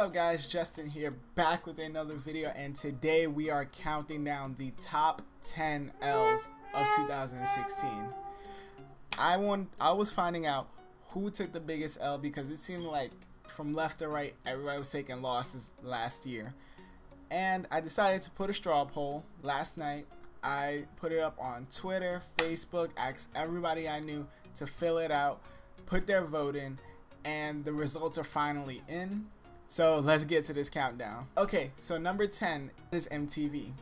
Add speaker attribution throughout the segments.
Speaker 1: up guys, Justin here, back with another video, and today we are counting down the top 10 L's of 2016. I was finding out who took the biggest L because it seemed like from left to right everybody was taking losses last year. And I decided to put a straw poll last night. I put it up on Twitter, Facebook, asked everybody I knew to fill it out, put their vote in, and the results are finally in. So let's get to this countdown. Okay, so number 10 is MTV.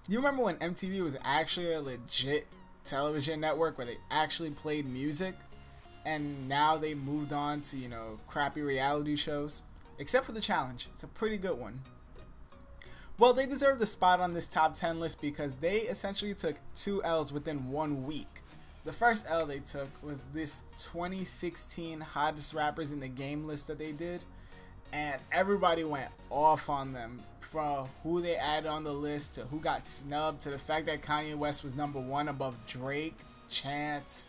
Speaker 1: You remember when MTV was actually a legit television network where they actually played music, and now they moved on to, you know, crappy reality shows? Except for The Challenge. It's a pretty good one. Well, they deserved a spot on this top 10 list because they essentially took 2 L's within 1 week. The first L they took was this 2016 hottest rappers in the game list that they did, and everybody went off on them from who they added on the list to who got snubbed to the fact that Kanye West was #1 above Drake, Chance,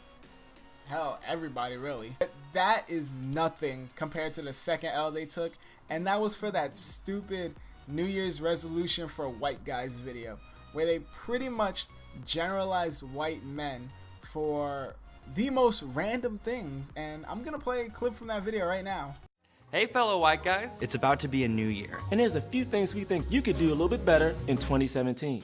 Speaker 1: hell, everybody really. But that is nothing compared to the second L they took, and that was for that stupid New Year's resolution for white guys video, where they pretty much generalized white men for the most random things. And I'm gonna play a clip from that video right now.
Speaker 2: Hey fellow white guys.
Speaker 3: It's about to be a new year,
Speaker 4: and there's a few things we think you could do a little bit better in 2017.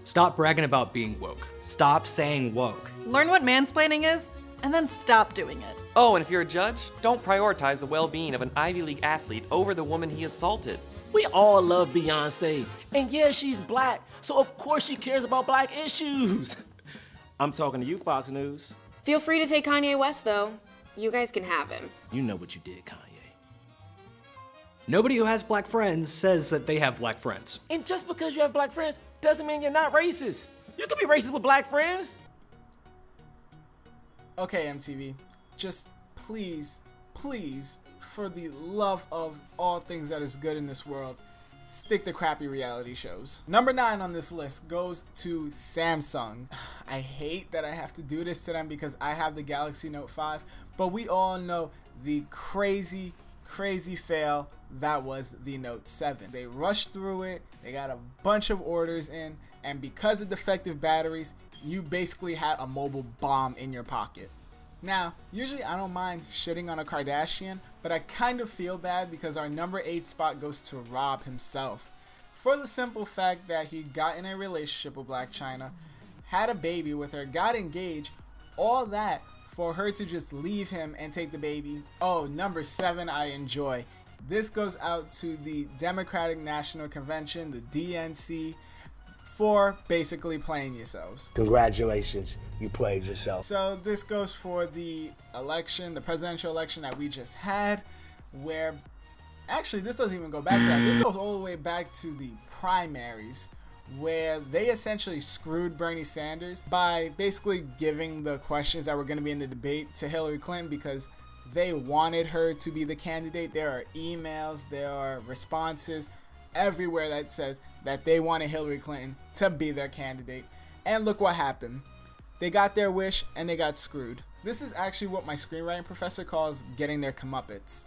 Speaker 3: Stop bragging about being woke. Stop saying woke.
Speaker 5: Learn what mansplaining is, and then stop doing it.
Speaker 2: Oh, and if you're a judge, don't prioritize the well-being of an Ivy League athlete over the woman he assaulted.
Speaker 4: We all love Beyonce, and yeah, she's black, so of course she cares about black issues. I'm talking to you, Fox News.
Speaker 6: Feel free to take Kanye West, though. You guys can have him.
Speaker 4: You know what you did, Kanye.
Speaker 3: Nobody who has black friends says that they have black friends.
Speaker 4: And just because you have black friends doesn't mean you're not racist. You can be racist with black friends.
Speaker 1: Okay, MTV, just please, for the love of all things that is good in this world, stick to crappy reality shows. Number 9 on this list goes to Samsung. I hate that I have to do this to them because I have the Galaxy Note 5, but we all know the crazy fail that was the Note 7. They rushed through it, they got a bunch of orders in, and because of defective batteries, you basically had a mobile bomb in your pocket. Now, usually I don't mind shitting on a Kardashian, but I kind of feel bad because our number 8 spot goes to Rob himself. For the simple fact that he got in a relationship with Blac Chyna, had a baby with her, got engaged, all that for her to just leave him and take the baby. Oh, number 7 I enjoy. This goes out to the Democratic National Convention, the DNC, for basically playing yourselves.
Speaker 7: Congratulations, you played yourself.
Speaker 1: So this goes for the election, the presidential election that we just had, where actually this doesn't even go back to that. This goes all the way back to the primaries, where they essentially screwed Bernie Sanders by basically giving the questions that were going to be in the debate to Hillary Clinton because they wanted her to be the candidate. There are emails, there are responses everywhere that says that they wanted Hillary Clinton to be their candidate. And look what happened. They got their wish and they got screwed. This is actually what my screenwriting professor calls getting their comeuppance.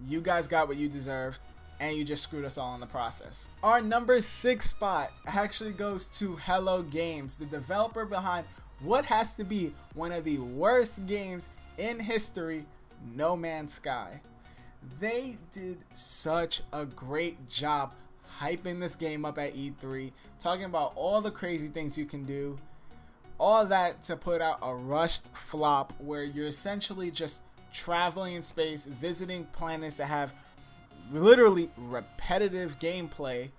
Speaker 1: You guys got what you deserved and you just screwed us all in the process. Our number 6 spot actually goes to Hello Games, the developer behind what has to be one of the worst games in history, No Man's Sky. They did such a great job hyping this game up at E3, talking about all the crazy things you can do, all that to put out a rushed flop where you're essentially just traveling in space, visiting planets that have literally repetitive gameplay,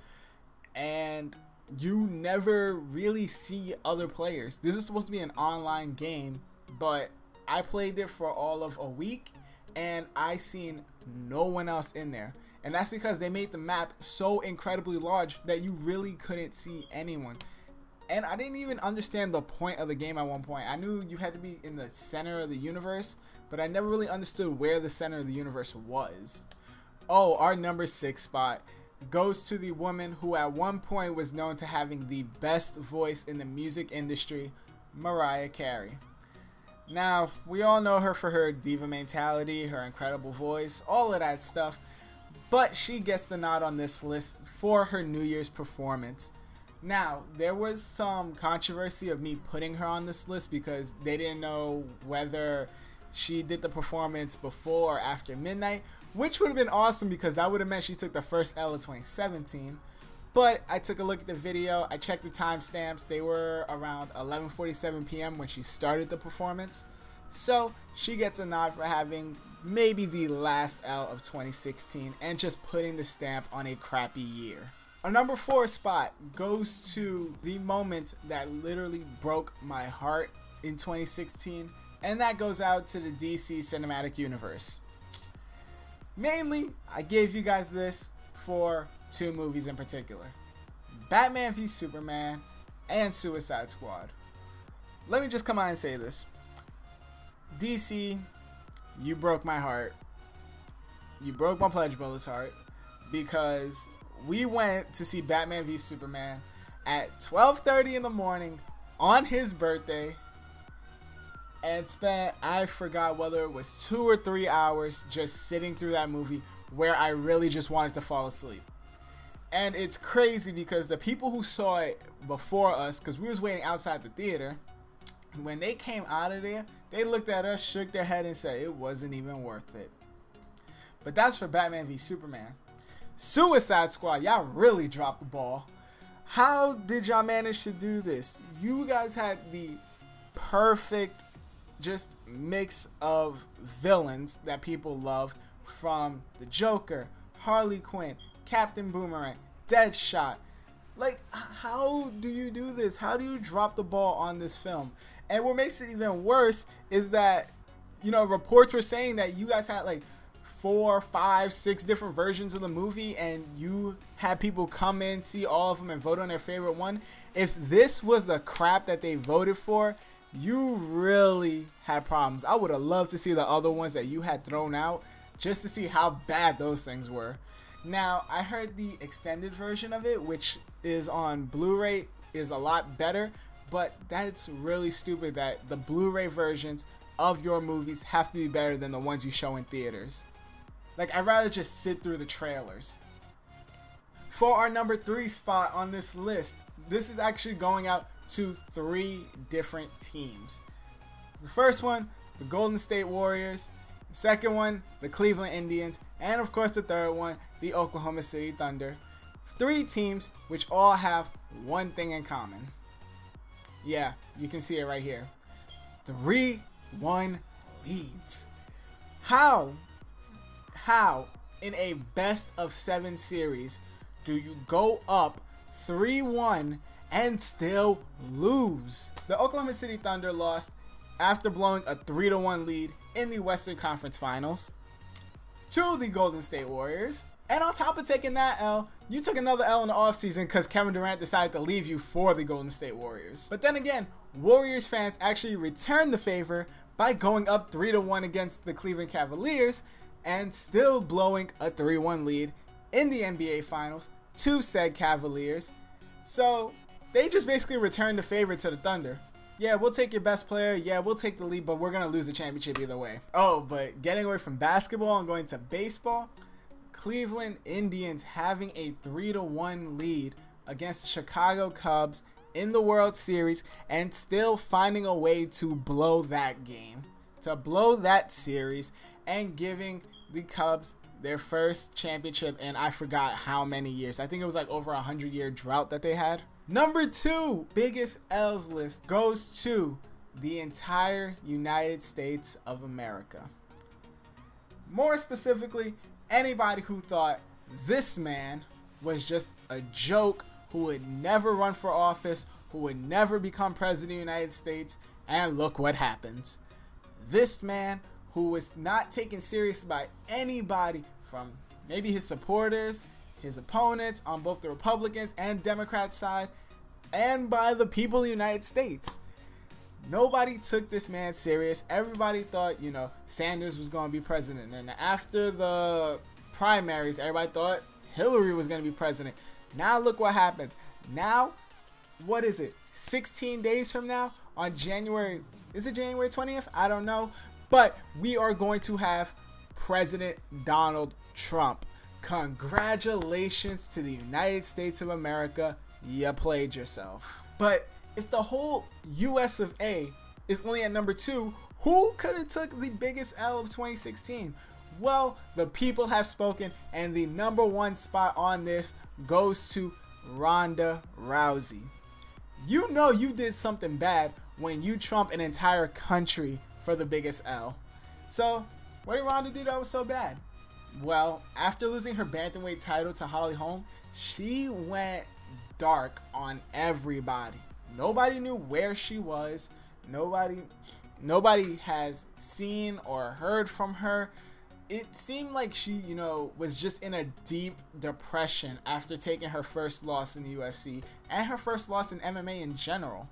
Speaker 1: and you never really see other players. This is supposed to be an online game, but I played it for all of a week and I seen no one else in there. And that's because they made the map so incredibly large that you really couldn't see anyone. And I didn't even understand the point of the game at one point. I knew you had to be in the center of the universe, but I never really understood where the center of the universe was. Oh, our number 6 spot goes to the woman who at one point was known to having the best voice in the music industry, Mariah Carey. Now, we all know her for her diva mentality, her incredible voice, all of that stuff, but she gets the nod on this list for her New Year's performance. Now, there was some controversy of me putting her on this list because they didn't know whether she did the performance before or after midnight, which would have been awesome because that would have meant she took the first L of 2017. But I took a look at the video, I checked the timestamps, they were around 11:47 p.m. when she started the performance. So she gets a nod for having maybe the last L of 2016 and just putting the stamp on a crappy year. Our number 4 spot goes to the moment that literally broke my heart in 2016, and that goes out to the DC Cinematic Universe. Mainly, I gave you guys this for 2 movies in particular: Batman v Superman and Suicide Squad. Let me just come out and say this. DC, you broke my heart. You broke my Pledge Brothers' heart because we went to see Batman v Superman at 12:30 in the morning on his birthday and spent, I forgot whether it was 2 or 3 hours just sitting through that movie where I really just wanted to fall asleep. And it's crazy because the people who saw it before us, because we was waiting outside the theater, when they came out of there, they looked at us, shook their head, and said it wasn't even worth it. But that's for Batman v Superman. Suicide Squad, y'all really dropped the ball. How did y'all manage to do this? You guys had the perfect just mix of villains that people loved, from the Joker, Harley Quinn, Captain Boomerang, Deadshot. Like, how do you do this? How do you drop the ball on this film? And what makes it even worse is that, you know, reports were saying that you guys had like 4, 5, 6 different versions of the movie, and you had people come in, see all of them, and vote on their favorite one. If this was the crap that they voted for, you really had problems. I would have loved to see the other ones that you had thrown out, just to see how bad those things were. Now, I heard the extended version of it, which is on Blu-ray, is a lot better, but that's really stupid that the Blu-ray versions of your movies have to be better than the ones you show in theaters. Like, I'd rather just sit through the trailers. For our number 3 spot on this list, this is actually going out to 3 different teams. The first one, the Golden State Warriors. The second one, the Cleveland Indians. And of course the third one, the Oklahoma City Thunder. 3 teams which all have one thing in common. Yeah, you can see it right here. 3-1 leads. How in a best of 7 series do you go up 3-1 and still lose? The Oklahoma City Thunder lost after blowing a 3-1 lead in the Western Conference Finals to the Golden State Warriors. And on top of taking that L, you took another L in the offseason because Kevin Durant decided to leave you for the Golden State Warriors. But then again, Warriors fans actually returned the favor by going up 3-1 against the Cleveland Cavaliers and still blowing a 3-1 lead in the NBA Finals to said Cavaliers. So they just basically returned the favor to the Thunder. Yeah, we'll take your best player. Yeah, we'll take the lead, but we're going to lose the championship either way. Oh, but getting away from basketball and going to baseball, Cleveland Indians having a 3-1 lead against the Chicago Cubs in the World Series and still finding a way to blow that game, to blow that series, and giving the Cubs their first championship in I forgot how many years. I think it was like over 100-year drought that they had. Number 2 biggest L's list goes to the entire United States of America. More specifically, anybody who thought this man was just a joke, who would never run for office, who would never become president of the United States, and look what happens. This man who was not taken serious by anybody, from maybe his supporters, his opponents on both the Republicans and Democrat side, and by the people of the United States. Nobody took this man serious. Everybody thought, you know, Sanders was going to be president. And after the primaries, everybody thought Hillary was going to be president. Now look what happens. Now, what is it? 16 days from now, on January Is it January 20th? I don't know. But we are going to have President Donald Trump. Congratulations to the United States of America. You played yourself. But if the whole US of A is only at number 2, who could have took the biggest L of 2016? Well, the people have spoken, and the number 1 spot on this goes to Ronda Rousey. You know you did something bad when you trump an entire country for the biggest L. So, what did Ronda do that was so bad? Well, after losing her bantamweight title to Holly Holm, she went dark on everybody. Nobody knew where she was. Nobody has seen or heard from her. It seemed like she, was just in a deep depression after taking her first loss in the UFC and her first loss in MMA in general.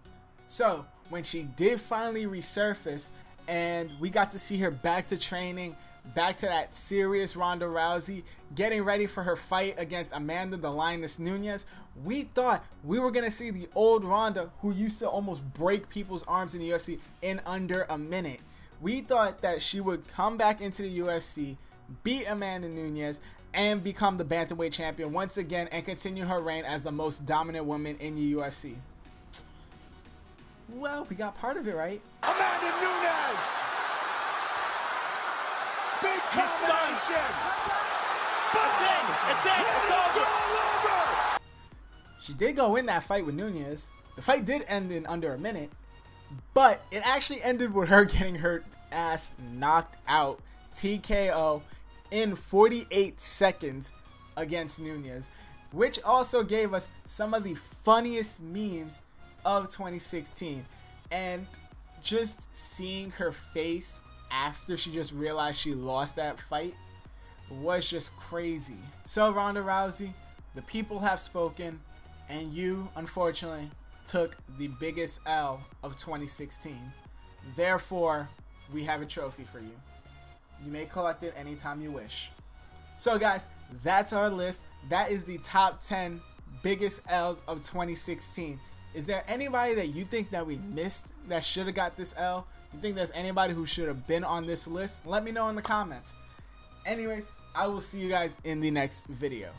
Speaker 1: So, when she did finally resurface and we got to see her back to training, back to that serious Ronda Rousey, getting ready for her fight against Amanda the Lioness Nunes, we thought we were going to see the old Ronda who used to almost break people's arms in the UFC in under a minute. We thought that she would come back into the UFC, beat Amanda Nunes, and become the bantamweight champion once again and continue her reign as the most dominant woman in the UFC. Well, we got part of it right.
Speaker 8: Amanda Nunes! Big combination! It's over!
Speaker 1: She did go win that fight with Nunes. The fight did end in under a minute, but it actually ended with her getting her ass knocked out, TKO, in 48 seconds against Nunes, which also gave us some of the funniest memes of 2016. And just seeing her face after she just realized she lost that fight was just crazy. So Ronda Rousey, the people have spoken, and you, unfortunately, took the biggest L of 2016. Therefore, we have a trophy for you. You may collect it anytime you wish. So guys, that's our list. That is the top 10 biggest L's of 2016. Is there anybody that you think that we missed that should have got this L? You think there's anybody who should have been on this list? Let me know in the comments. Anyways, I will see you guys in the next video.